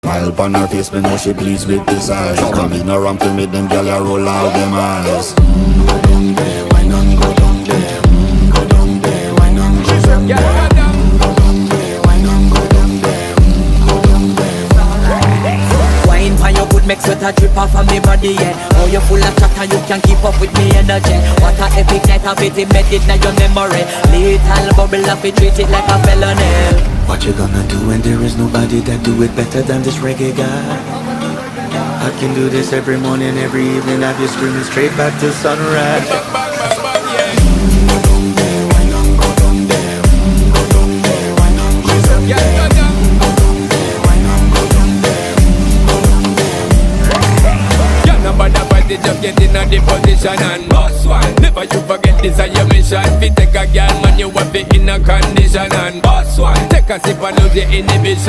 Smile upon her face, me know she pleased with this eyes. Come in around to me, them gyal a roll out them eyes. Go down there, why not go down there? Go down there, why not go down there? Go down there, why not go down there? Go down there. Wine for your good make sweat a drip off of me body, yeah. Oh, you full of chat and you can keep up with me energy. What a epic night of it, embedded in your memory. Little bubble up, it treat it like a felony. What you gonna do when there is nobody that do it better than this reggae guy? I can do this every morning, every evening. Have you screaming straight back to sunrise. Go down there, why not go down there? Go down there, why not go down there? Go down there, why not go down there? Go down there. You're not bad about it, just get in a the position and boss one. Never you forget this is your mission. Fi take a girl man, you have it in a condition and boss one. Take a sip and lose your inhibition.